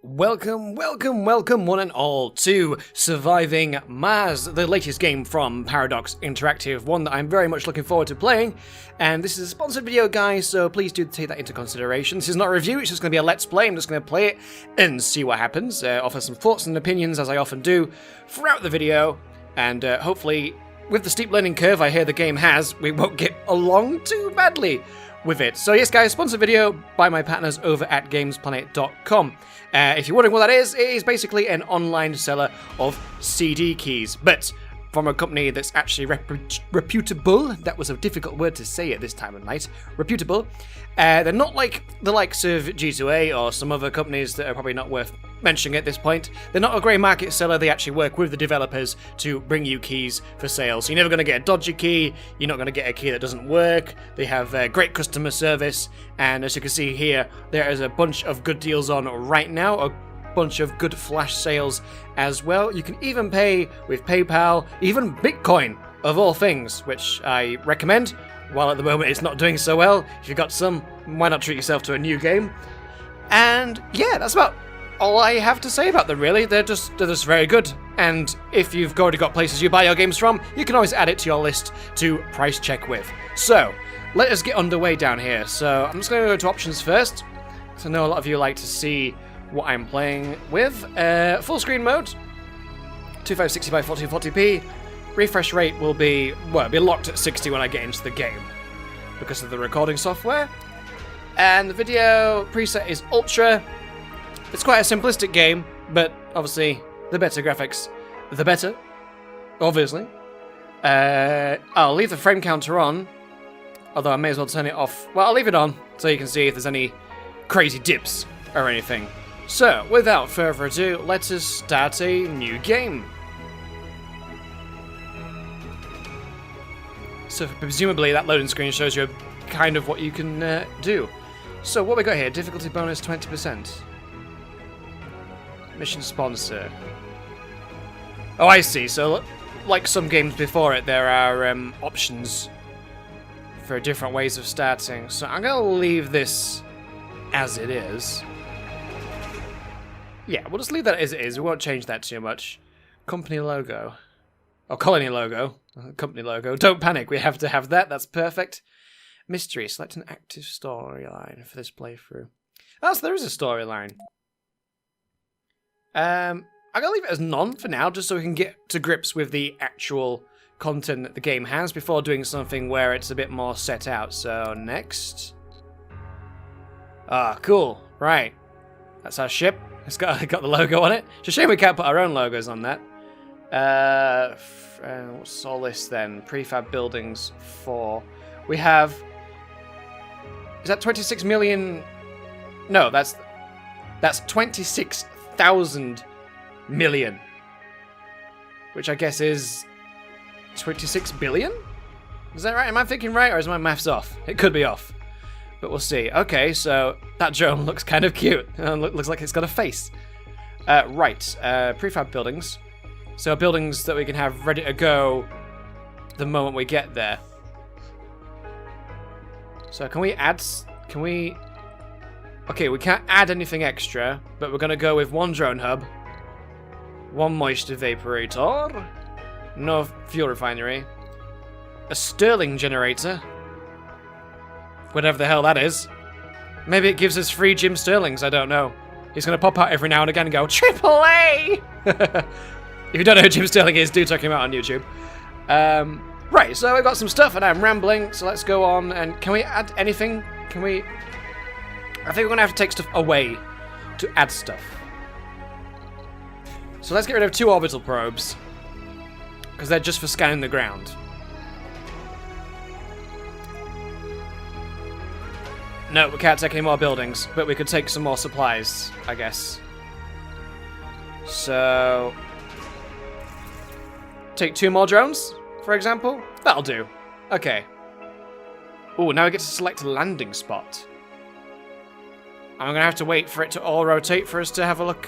Welcome, one and all, to Surviving Mars, the latest game from Paradox Interactive, one that I'm very much looking forward to playing. And this is a sponsored video, guys, so please do take that into consideration. This is not a review, it's just going to be a let's play. I'm just going to play it and see what happens, offer some thoughts and opinions, as I often do, throughout the video. And hopefully, with the steep learning curve I hear the game has, we won't get along too badly with it. So yes, guys, sponsored video by my partners over at gamesplanet.com. If you're wondering what that is, it is basically an online seller of CD keys, but from a company that's actually reputable. That was a difficult word to say at this time of night. Reputable. They're not like the likes of G2A or some other companies that are probably not worth mentioning at this point. They're not a grey market seller. They actually work with the developers to bring you keys for sale. So you're never going to get a dodgy key. You're not going to get a key that doesn't work. They have great customer service. And as you can see here, there is a bunch of good deals on right now. A bunch of good flash sales as well. You can even pay with PayPal, even Bitcoin, of all things, which I recommend. While at the moment it's not doing so well, if you've got some, why not treat yourself to a new game? And yeah, that's about all I have to say about them, really. They're just very good. And if you've already got places you buy your games from, you can always add it to your list to price check with. So, let us get underway down here. So, I'm just going to go to options first. So I know a lot of you like to see what I'm playing with. Full screen mode, 2560 by 1440p. Refresh rate will be, well, it'll be locked at 60 when I get into the game because of the recording software. And the video preset is Ultra. It's quite a simplistic game, but obviously the better graphics, the better, obviously. I'll leave the frame counter on, although I may as well turn it off. Well, I'll leave it on so you can see if there's any crazy dips or anything. So, without further ado, let us start a new game. So, presumably that loading screen shows you kind of what you can do. So, what we got here? Difficulty bonus 20%. Mission sponsor. Oh, I see. So, like some games before it, there are options for different ways of starting. So, I'm going to leave this as it is. Yeah, we'll just leave that as it is. We won't change that too much. Company logo. Or colony logo. Company logo. Don't panic, we have to have that. That's perfect. Mystery. Select an active storyline for this playthrough. Oh, so there is a storyline. I'm going to leave it as none for now, just so we can get to grips with the actual content that the game has before doing something where it's a bit more set out. So, next. Ah, cool. Right. That's our ship. It's got the logo on it. It's a shame we can't put our own logos on that. What's all this then? Prefab buildings 4. We have... Is that 26 million? No, that's 26,000 million. Which I guess is 26 billion? Is that right? Am I thinking right, or is my maths off? It could be off. But we'll see. Okay, so that drone looks kind of cute. Looks like it's got a face. Right, prefab buildings. So buildings that we can have ready to go the moment we get there. So can we add... Okay, we can't add anything extra, but we're going to go with one drone hub, one moisture evaporator, no fuel refinery, a Stirling generator, whatever the hell that is. Maybe it gives us free Jim Sterlings, I don't know. He's going to pop out every now and again and go, AAA! If you don't know who Jim Sterling is, do check him out on YouTube. Right, so we've got some stuff and I'm rambling, so let's go on. And can we add anything? Can we... I think we're going to have to take stuff away to add stuff. So let's get rid of 2 orbital probes, because they're just for scanning the ground. No, we can't take any more buildings, but we could take some more supplies, I guess. So... Take 2 more drones, for example? That'll do. Okay. Ooh, now we get to select a landing spot. I'm going to have to wait for it to all rotate for us to have a look.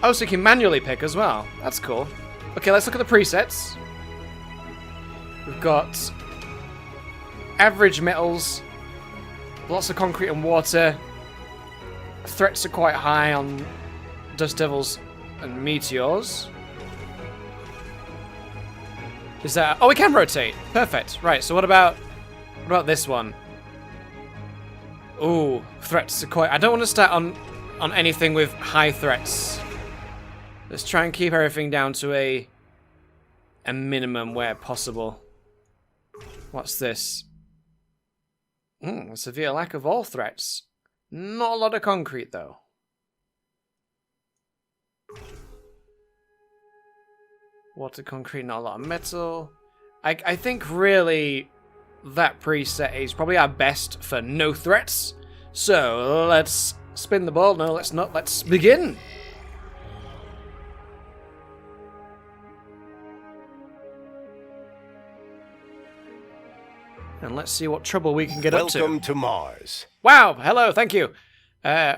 Oh, so you can manually pick as well. That's cool. Okay, let's look at the presets. We've got average metals, lots of concrete and water, threats are quite high on dust devils and meteors. Is that... Oh, we can rotate. Perfect. Right, so what about this one? Ooh, threats are quite... I don't want to start on anything with high threats. Let's try and keep everything down to a minimum where possible. What's this? A severe lack of all threats. Not a lot of concrete, though. Water, concrete, not a lot of metal. I think really that preset is probably our best for no threats. So let's spin the ball. No, let's not. Let's begin. And let's see what trouble we can get up to. Welcome to Mars. Wow, hello, thank you.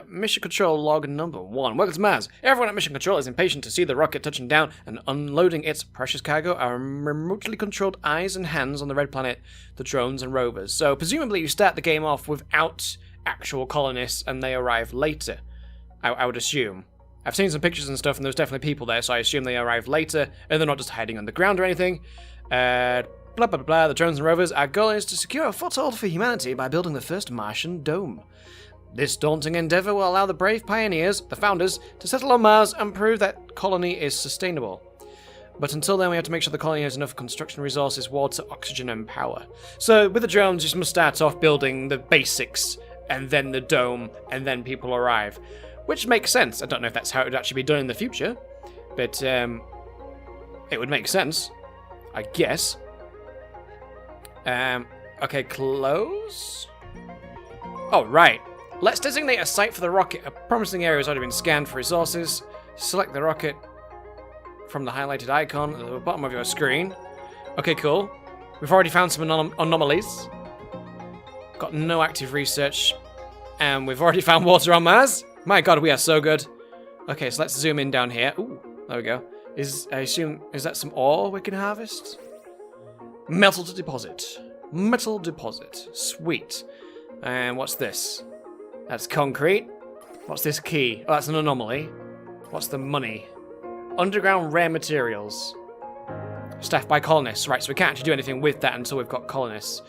Mission Control log number 1. Welcome to Mars. Everyone at Mission Control is impatient to see the rocket touching down and unloading its precious cargo. Our remotely controlled eyes and hands on the red planet, the drones and rovers. So presumably you start the game off without actual colonists and they arrive later. I would assume. I've seen some pictures and stuff and there's definitely people there, so I assume they arrive later and they're not just hiding underground or anything. Blah, blah, blah, the drones and rovers. Our goal is to secure a foothold for humanity by building the first Martian dome. This daunting endeavor will allow the brave pioneers, the founders, to settle on Mars and prove that colony is sustainable. But until then, we have to make sure the colony has enough construction resources, water, oxygen, and power. So with the drones, you just must start off building the basics, and then the dome, and then people arrive. Which makes sense. I don't know if that's how it would actually be done in the future, but it would make sense, I guess. Okay, close? Oh, right. Let's designate a site for the rocket. A promising area has already been scanned for resources. Select the rocket from the highlighted icon at the bottom of your screen. Okay, cool. We've already found some anomalies. Got no active research. And we've already found water on Mars. My god, we are so good. Okay, so let's zoom in down here. Ooh, there we go. I assume, is that some ore we can harvest? Metal to deposit. Metal deposit. Sweet. And what's this? That's concrete. What's this key? Oh, that's an anomaly. What's the money? Underground rare materials. Staffed by colonists. Right, so we can't actually do anything with that until we've got colonists.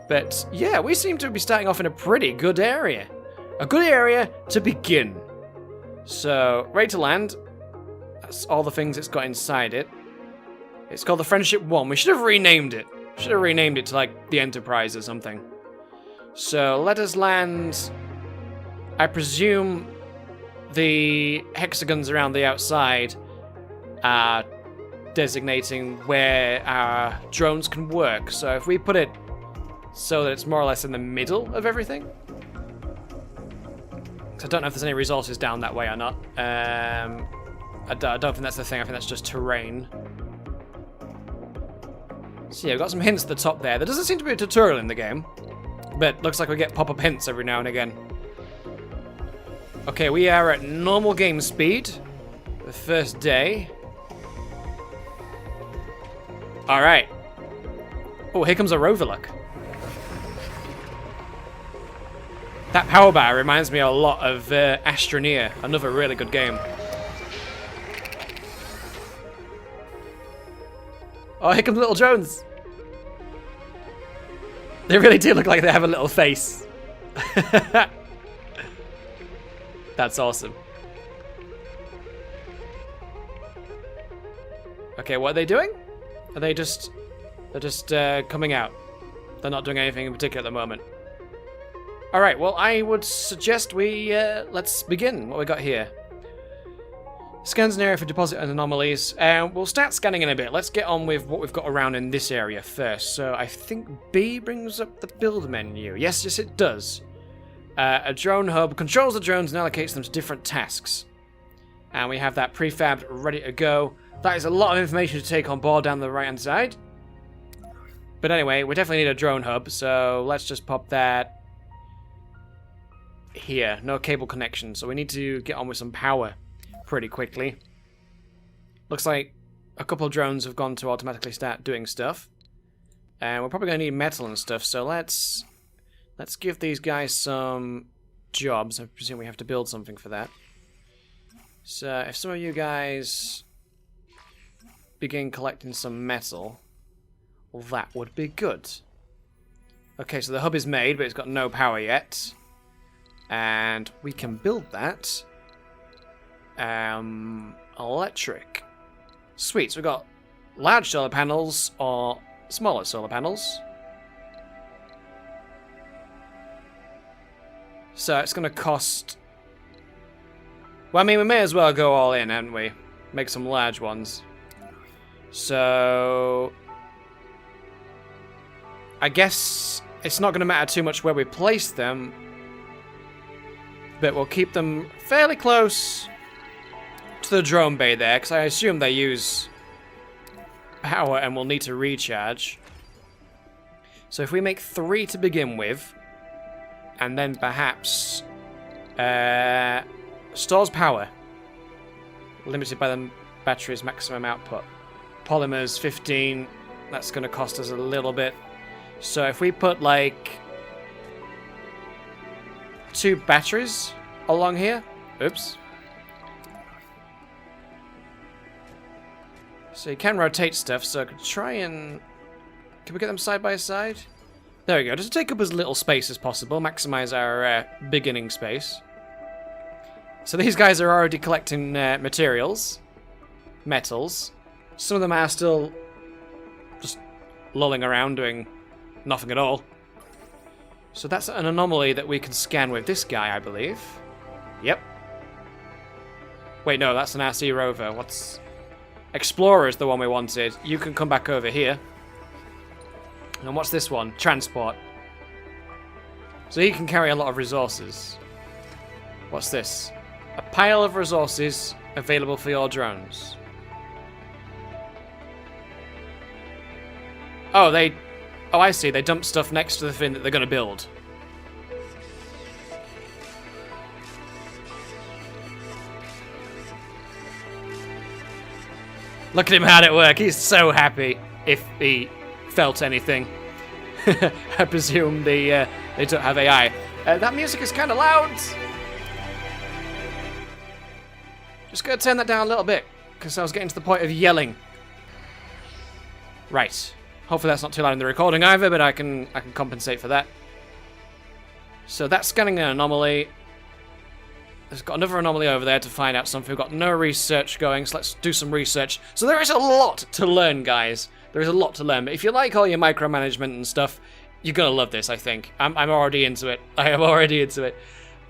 But yeah, we seem to be starting off in a pretty good area. A good area to begin. So, ready to land. That's all the things it's got inside it. It's called the Friendship 1. We should have renamed it. Should have renamed it to, like, the Enterprise or something. So, let us land... I presume the hexagons around the outside are designating where our drones can work. So, if we put it so that it's more or less in the middle of everything... I don't know if there's any resources down that way or not. I don't think that's the thing. I think that's just terrain. So yeah, we've got some hints at the top there. There doesn't seem to be a tutorial in the game, but looks like we get pop-up hints every now and again. Okay, we are at normal game speed. The first day. Alright. Oh, here comes a rover, look. That power bar reminds me a lot of Astroneer, another really good game. Oh, here comes little drones. They really do look like they have a little face. That's awesome. Okay, what are they doing? Are they just... They're just coming out. They're not doing anything in particular at the moment. Alright, well, I would suggest we, let's begin what we got here. Scans an area for deposit and anomalies. We'll start scanning in a bit. Let's get on with what we've got around in this area first. So I think B brings up the build menu. Yes, yes it does. A drone hub controls the drones and allocates them to different tasks. And we have that prefabbed ready to go. That is a lot of information to take on board down the right-hand side. But anyway, we definitely need a drone hub, so let's just pop that here. No cable connection, so we need to get on with some power pretty quickly. Looks like a couple of drones have gone to automatically start doing stuff. And we're probably going to need metal and stuff, so let's give these guys some jobs. I presume we have to build something for that. So if some of you guys begin collecting some metal, well, that would be good. Okay, so the hub is made, but it's got no power yet. And we can build that. Electric. Sweet, so we've got large solar panels or smaller solar panels. So it's going to cost... Well, I mean, we may as well go all in, haven't we? Make some large ones. So... I guess it's not going to matter too much where we place them. But we'll keep them fairly close to the drone bay there, because I assume they use power and will need to recharge. So if we make 3 to begin with, and then perhaps stores power, limited by the battery's maximum output. Polymers 15, that's going to cost us a little bit. So if we put like 2 batteries along here. Oops. So you can rotate stuff, so I could try and... Can we get them side by side? There we go. Just take up as little space as possible. Maximize our beginning space. So these guys are already collecting materials. Metals. Some of them are still just lolling around doing nothing at all. So that's an anomaly that we can scan with this guy, I believe. Yep. Wait, no, that's an RC rover. What's... Explorer is the one we wanted. You can come back over here. And what's this one? Transport. So he can carry a lot of resources. What's this? A pile of resources available for your drones. Oh, they... Oh, I see. They dump stuff next to the thing that they're going to build. Look at him hard at work. He's so happy, if he felt anything. I presume they don't have AI. That music is kind of loud. Just going to turn that down a little bit, because I was getting to the point of yelling. Right. Hopefully that's not too loud in the recording either, but I can compensate for that. So that's scanning an anomaly. There's got another anomaly over there to find out something. We've got no research going, so let's do some research. So there is a lot to learn, guys. There is a lot to learn. But if you like all your micromanagement and stuff, you're going to love this, I think. I'm already into it. I am already into it.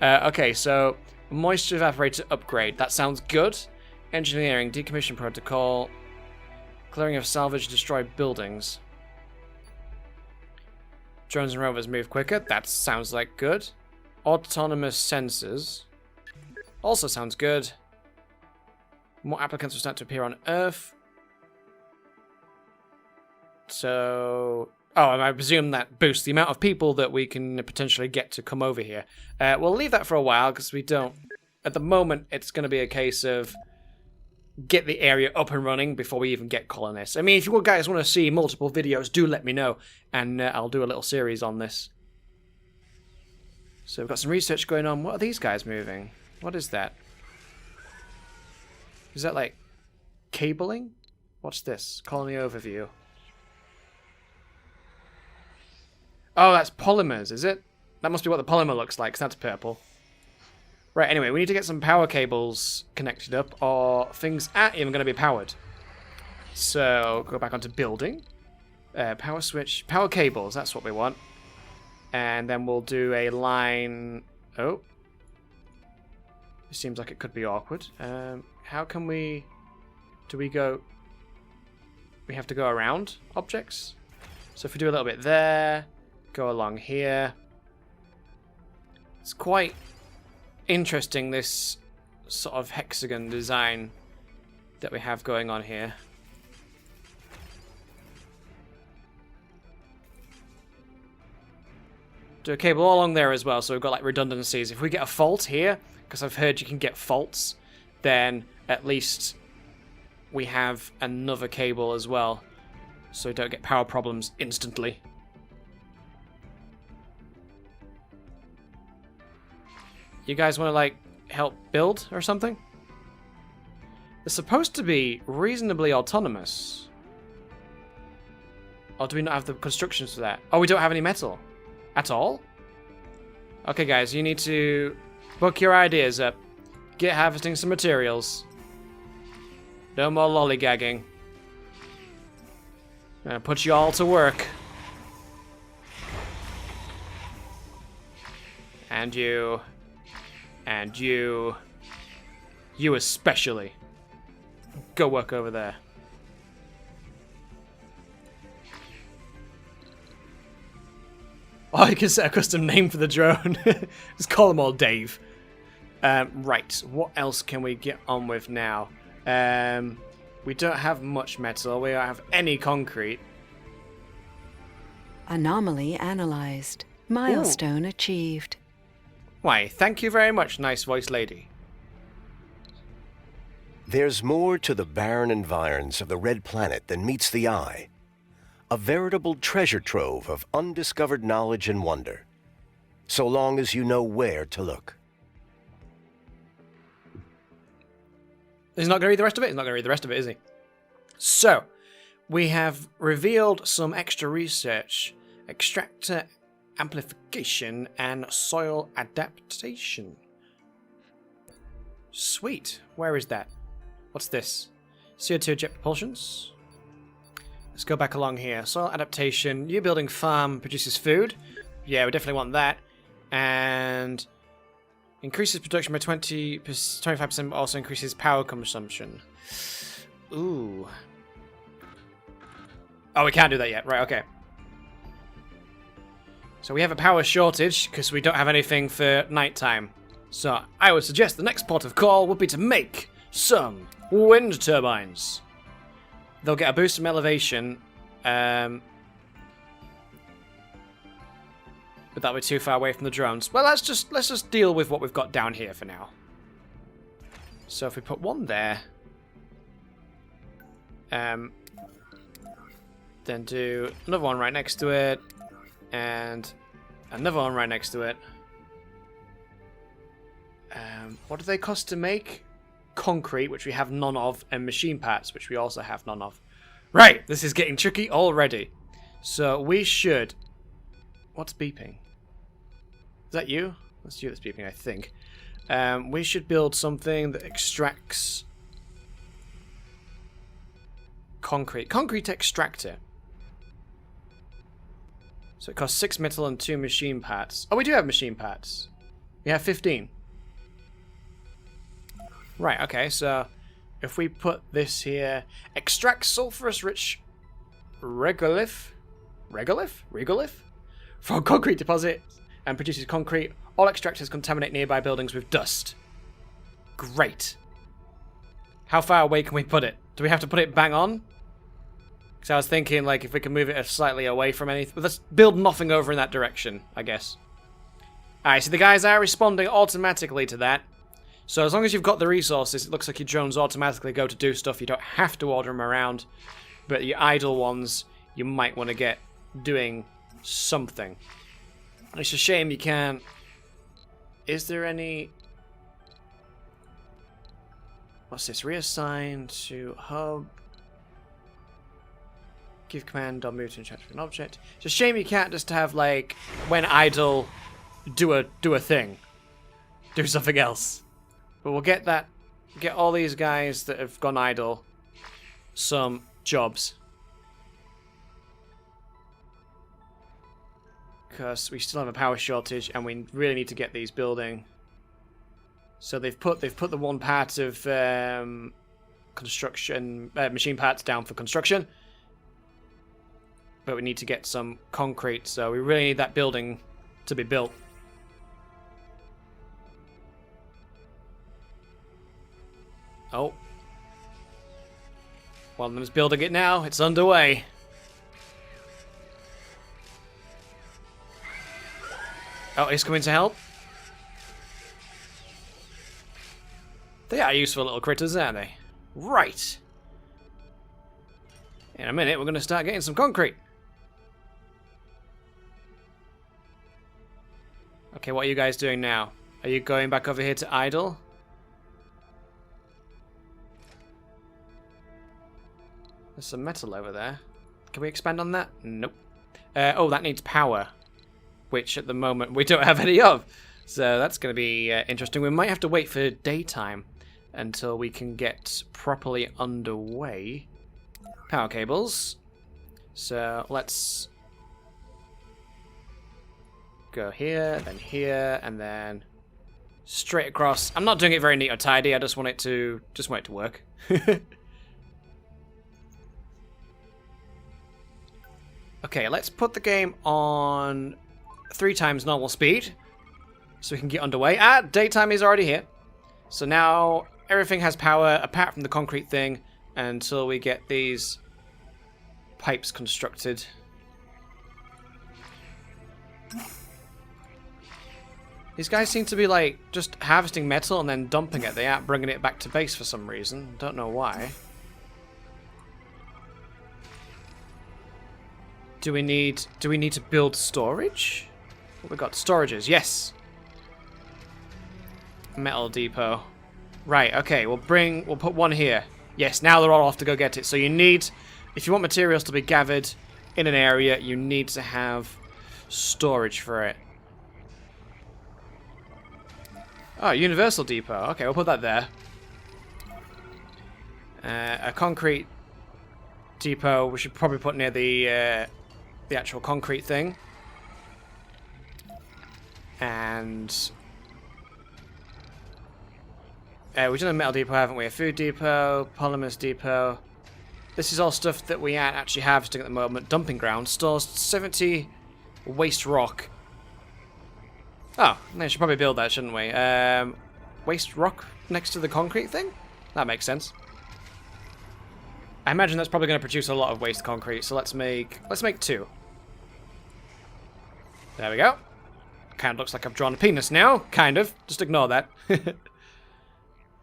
Okay, so moisture evaporator upgrade. That sounds good. Engineering, decommission protocol. Clearing of salvage destroyed buildings. Drones and rovers move quicker. That sounds like good. Autonomous sensors. Also sounds good. More applicants will start to appear on Earth. So... Oh, and I presume that boosts the amount of people that we can potentially get to come over here. We'll leave that for a while, because we don't... At the moment, it's going to be a case of... Get the area up and running before we even get colonists. I mean, if you guys want to see multiple videos, do let me know. And I'll do a little series on this. So we've got some research going on. What are these guys moving? What is that? Is that like cabling? What's this? Colony overview. Oh, that's polymers, is it? That must be what the polymer looks like, 'cause that's purple. Right, anyway, we need to get some power cables connected up, or things aren't even going to be powered. So, go back onto building. Power switch. Power cables, that's what we want. And then we'll do a line... Oh. It seems like it could be awkward. How can we... Do we go... We have to go around objects? So if we do a little bit there, go along here. It's quite interesting, this sort of hexagon design that we have going on here. Do a cable all along there as well, so we've got like redundancies. If we get a fault here, because I've heard you can get faults, then at least we have another cable as well, so we don't get power problems instantly. You guys want to, like, help build or something? They're supposed to be reasonably autonomous. Or do we not have the constructions for that? Oh, we don't have any metal. At all? Okay, guys, you need to book your ideas up. Get harvesting some materials. No more lollygagging. I'm gonna put you all to work. And you. And you. You especially. Go work over there. Oh, you can set a custom name for the drone. Just call them all Dave. Right, what else can we get on with now? We don't have much metal. We don't have any concrete. Anomaly analyzed. Milestone achieved. Why, thank you very much, nice voice lady. There's more to the barren environs of the Red Planet than meets the eye. A veritable treasure trove of undiscovered knowledge and wonder, so long as you know where to look. He's not going to read the rest of it? He's not going to read the rest of it, is he? So, we have revealed some extra research. Extractor amplification and soil adaptation. Sweet. Where is that? What's this? CO2 jet propulsions? Let's go back along here. Soil adaptation. New building farm produces food. Yeah, we definitely want that. And increases production by 25%, but also increases power consumption. Ooh. Oh, we can't do that yet. Right, okay. So we have a power shortage because we don't have anything for nighttime. So I would suggest the next port of call would be to make some wind turbines. They'll get a boost from elevation, but that'll be too far away from the drones. Well, let's just deal with what we've got down here for now. So if we put one there, then do another one right next to it, and another one right next to it. What do they cost to make? Concrete, which we have none of, and machine parts, which we also have none of. Right, this is getting tricky already. So we should... What's beeping? Is that you? That's you that's beeping, I think. We should build something that extracts concrete. Concrete extractor. So it costs 6 metal and 2 machine parts. Oh, we do have machine parts. We have 15. Right, okay, so if we put this here, extract sulfurous-rich regolith from concrete deposit and produces concrete. All extractors contaminate nearby buildings with dust. Great. How far away can we put it? Do we have to put it bang on? Because I was thinking, like, if we can move it slightly away from anything. But let's build nothing over in that direction, I guess. Alright, so the guys are responding automatically to that. So as long as you've got the resources, it looks like your drones automatically go to do stuff. You don't have to order them around. But your idle ones, you might want to get doing something. It's a shame you can't... Is there any... What's this? Reassign to hub. Give command on move to interact with an object. It's a shame you can't just have, like, when idle, do a thing. Do something else. But we'll get that, get all these guys that have gone idle some jobs. Because we still have a power shortage and we really need to get these building. So they've put the one part of construction, machine parts down for construction. But we need to get some concrete, so we really need that building to be built. Oh. One of them's building it now. It's underway. Oh, he's coming to help. They are useful little critters, aren't they? Right. In a minute, we're going to start getting some concrete. Okay, what are you guys doing now? Are you going back over here to idle? There's some metal over there. Can we expand on that? Nope. Oh, that needs power, which at the moment we don't have any of. So that's going to be interesting. We might have to wait for daytime until we can get properly underway. Power cables. So let's go here, and then straight across. I'm not doing it very neat or tidy. I just want it to work. Okay, let's put the game on 3 times normal speed so we can get underway. Daytime is already here. So now everything has power apart from the concrete thing until we get these pipes constructed. These guys seem to be like just harvesting metal and then dumping it. They aren't bringing it back to base for some reason. Don't know why. Do we need to build storage? What we got? Storages, yes. Metal depot. Right, okay, we'll put one here. Yes, now they're all off to go get it. So you need, if you want materials to be gathered in an area, you need to have storage for it. Oh, universal depot. Okay, we'll put that there. A concrete depot we should probably put near the actual concrete thing. And we've done a metal depot, haven't we? A food depot, polymers depot. This is all stuff that we aren't actually harvesting at the moment. Dumping ground stores 70 waste rock. Oh, I should probably build that, shouldn't we? Waste rock next to the concrete thing? That makes sense. I imagine that's probably going to produce a lot of waste concrete, so let's make 2. There we go. Kind of looks like I've drawn a penis now. Kind of. Just ignore that.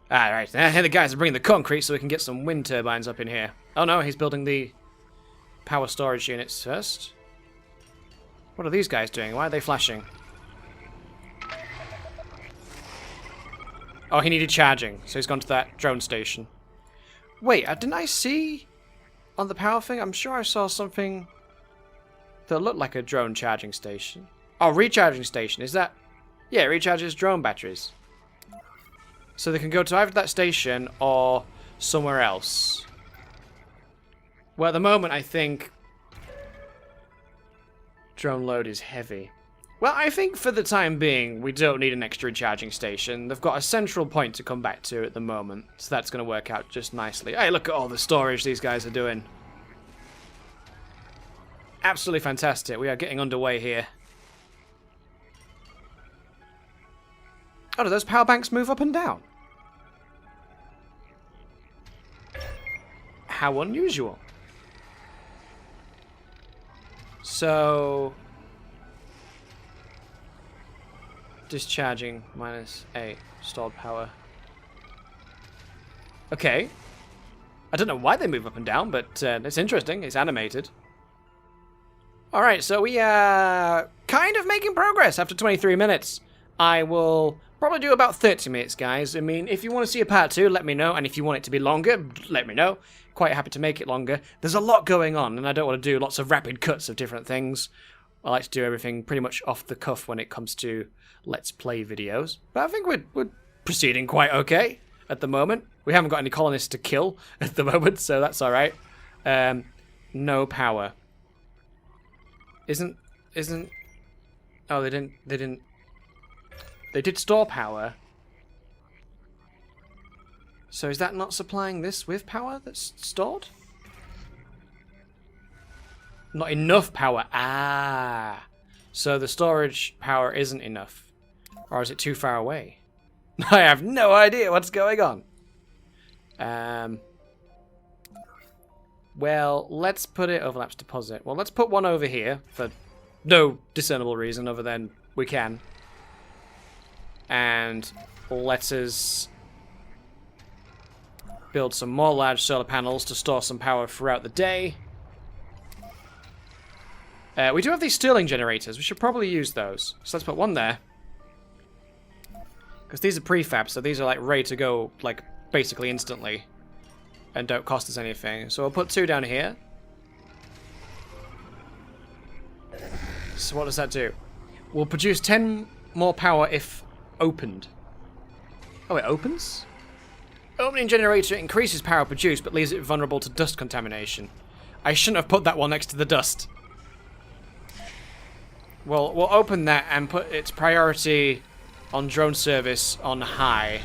Alright, now here the guys are bringing the concrete so we can get some wind turbines up in here. Oh no, he's building the power storage units first. What are these guys doing? Why are they flashing? Oh, he needed charging, so he's gone to that drone station. Wait, didn't I see on the power thing? I'm sure I saw something that looked like a drone charging station. Oh, recharging station. Is that... Yeah, it recharges drone batteries. So they can go to either that station or somewhere else. Well, at the moment, I think drone load is heavy. Well, I think for the time being, we don't need an extra recharging station. They've got a central point to come back to at the moment, so that's going to work out just nicely. Hey, look at all the storage these guys are doing. Absolutely fantastic. We are getting underway here. Oh, do those power banks move up and down? How unusual. So... discharging -8 stored power. Okay. I don't know why they move up and down, but it's interesting. It's animated. Alright, so we are kind of making progress after 23 minutes. I will probably do about 30 minutes, guys. I mean, if you want to see a part 2, let me know. And if you want it to be longer, let me know. Quite happy to make it longer. There's a lot going on, and I don't want to do lots of rapid cuts of different things. I like to do everything pretty much off the cuff when it comes to Let's Play videos. But I think we're proceeding quite okay at the moment. We haven't got any colonists to kill at the moment, so that's alright. No power. Isn't... Oh, they didn't... They did store power. So is that not supplying this with power that's stored? Not enough power. Ah. So the storage power isn't enough. Or is it too far away? I have no idea what's going on. Well, let's put it overlaps deposit. Well, let's put one over here for no discernible reason other than we can. And let us build some more large solar panels to store some power throughout the day. We do have these Stirling generators. We should probably use those. So let's put one there. Because these are prefabs, so these are like ready to go, like basically instantly. And don't cost us anything. So we'll put 2 down here. So what does that do? We'll produce 10 more power if opened. Oh, it opens? Opening generator increases power produced, but leaves it vulnerable to dust contamination. I shouldn't have put that one next to the dust. Well, we'll open that and put its priority on drone service on high.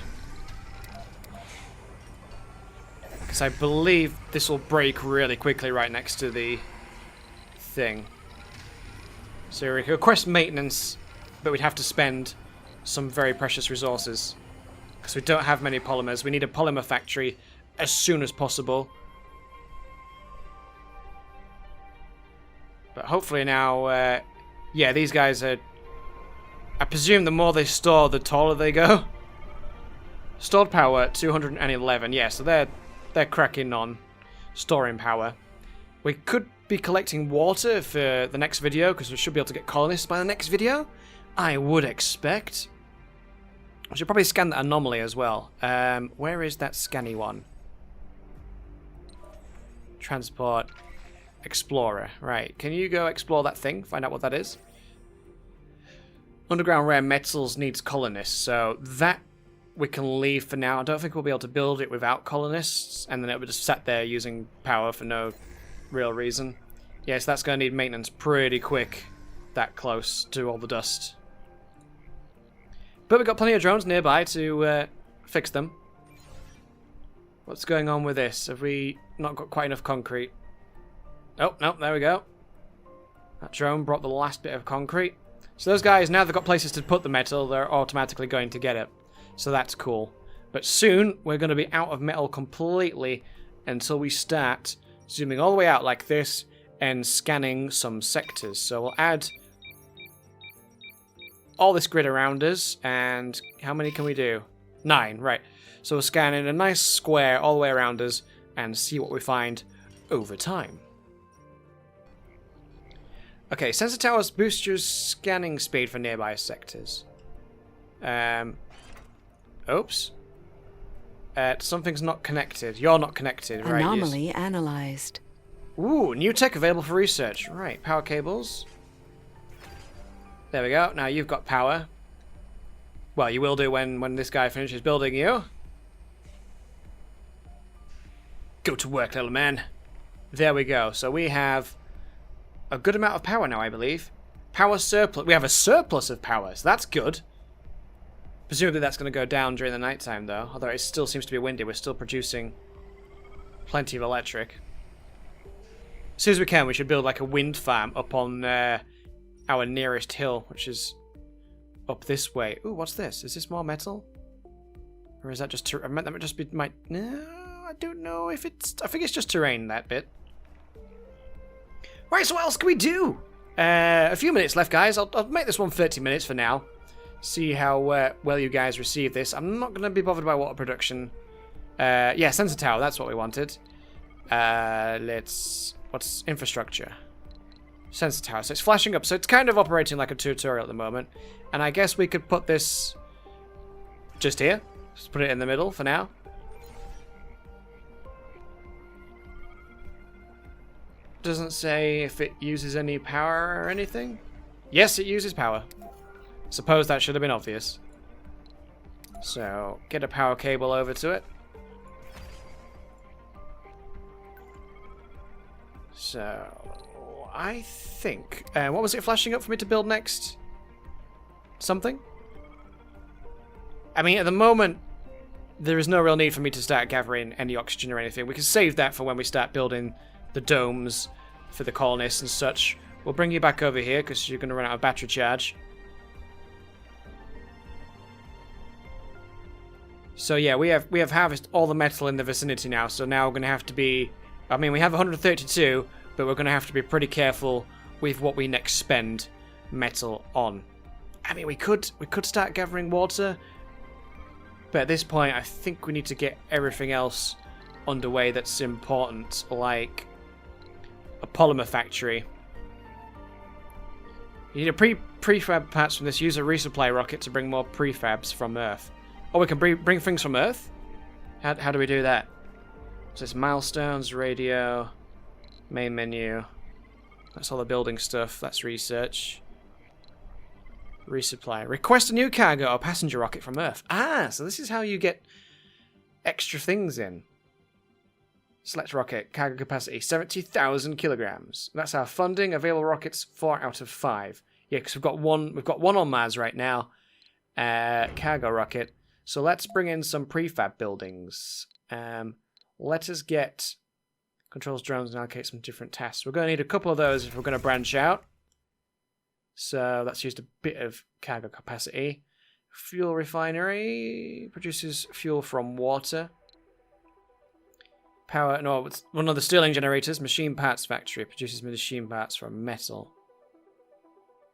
Because I believe this will break really quickly right next to the thing. So we can request maintenance, but we'd have to spend some very precious resources. Because we don't have many polymers. We need a polymer factory as soon as possible. But hopefully now, yeah, these guys are... I presume the more they store, the taller they go. Stored power, 211. Yeah, so they're cracking on storing power. We could be collecting water for the next video, because we should be able to get colonists by the next video. I would expect. I should probably scan that anomaly as well. Where is that scanny one? Transport. Explorer. Right. Can you go explore that thing? Find out what that is. Underground rare metals needs colonists. So that we can leave for now. I don't think we'll be able to build it without colonists. And then it will just sat there using power for no real reason. Yes, that's going to need maintenance pretty quick. That close to all the dust. But we've got plenty of drones nearby to fix them. What's going on with this? Have we not got quite enough concrete? Oh, no, there we go. That drone brought the last bit of concrete. So those guys, now they've got places to put the metal, they're automatically going to get it. So that's cool. But soon, we're going to be out of metal completely until we start zooming all the way out like this and scanning some sectors. So we'll add all this grid around us, and how many can we do? 9, right. So we'll scan in a nice square all the way around us and see what we find over time. Okay, sensor towers boost your scanning speed for nearby sectors. Oops. Something's not connected. You're not connected, right? Anomaly analyzed. Ooh, new tech available for research. Right, power cables. There we go. Now you've got power. Well, you will do when this guy finishes building you. Go to work, little man. There we go. So we have a good amount of power now, I believe. Power surplus. We have a surplus of power, so that's good. Presumably that's going to go down during the nighttime, though. Although it still seems to be windy. We're still producing plenty of electric. As soon as we can, we should build like a wind farm up on our nearest hill, which is up this way. Ooh, what's this? Is this more metal? Or is that just... that might just be... No, I don't know if it's... I think it's just terrain, that bit. Right, so what else can we do? A few minutes left, guys. I'll make this one 30 minutes for now. See how well you guys receive this. I'm not going to be bothered by water production. Yeah, sensor tower, that's what we wanted. What's infrastructure? Sensor tower. So it's flashing up. So it's kind of operating like a tutorial at the moment. And I guess we could put this just here. Just put it in the middle for now. Doesn't say if it uses any power or anything. Yes, it uses power. Suppose that should have been obvious. So, get a power cable over to it. So, I think... what was it flashing up for me to build next? Something? I mean, at the moment, there is no real need for me to start gathering any oxygen or anything. We can save that for when we start building the domes for the colonists and such. We'll bring you back over here because you're going to run out of battery charge. So yeah, we have harvested all the metal in the vicinity now, so now we're going to have to be... I mean, we have 132, but we're going to have to be pretty careful with what we next spend metal on. I mean, we could start gathering water, but at this point, I think we need to get everything else underway that's important, like a polymer factory. You need a prefab parts from this. Use a resupply rocket to bring more prefabs from Earth. Oh, we can bring things from Earth? How do we do that? So it's milestones, radio, main menu. That's all the building stuff. That's research. Resupply. Request a new cargo or passenger rocket from Earth. Ah, so this is how you get extra things in. Select rocket. Cargo capacity 70,000 kilograms. That's our funding. Available rockets 4 out of 5. Yeah, because we've got one on Mars right now. Cargo rocket. So let's bring in some prefab buildings. Let us get controls drones and allocate some different tasks. We're going to need a couple of those if we're going to branch out. So that's used a bit of cargo capacity. Fuel refinery produces fuel from water. Power, no, it's one of the Stirling generators. Machine parts factory produces machine parts from metal.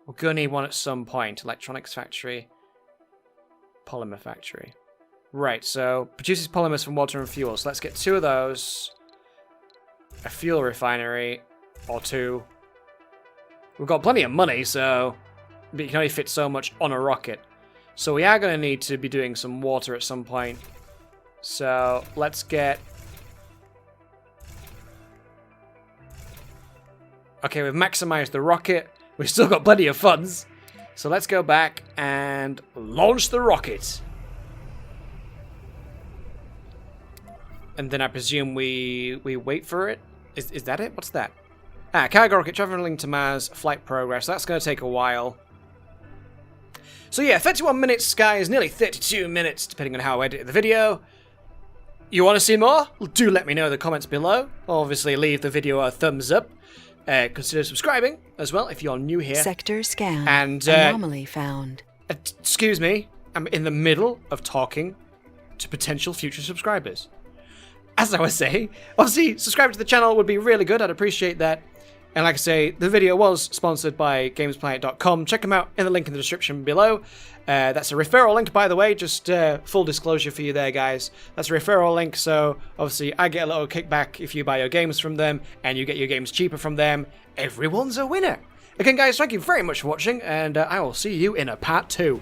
We're going to need one at some point. Electronics factory. Polymer factory. Right, so produces polymers from water and fuel. So let's get 2 of those. A fuel refinery. Or 2. We've got plenty of money, so but you can only fit so much on a rocket. So we are going to need to be doing some water at some point. So let's get... Okay, we've maximized the rocket. We've still got plenty of funds. So let's go back and launch the rocket. And then I presume we wait for it? Is that it? What's that? Ah, cargo rocket traveling to Mars, flight progress. That's going to take a while. So yeah, 31 minutes, guys. Nearly 32 minutes, depending on how I edit the video. You want to see more? Do let me know in the comments below. Obviously, leave the video a thumbs up. Consider subscribing as well if you're new here. Sector scan. And anomaly found. Excuse me, I'm in the middle of talking to potential future subscribers. As I was saying, obviously, subscribing to the channel would be really good. I'd appreciate that. And like I say, the video was sponsored by gamesplanet.com. Check them out in the link in the description below. That's a referral link, by the way. Just full disclosure for you there, guys. That's a referral link, so obviously I get a little kickback if you buy your games from them, and you get your games cheaper from them. Everyone's a winner. Again, guys, thank you very much for watching, and I will see you in a part 2.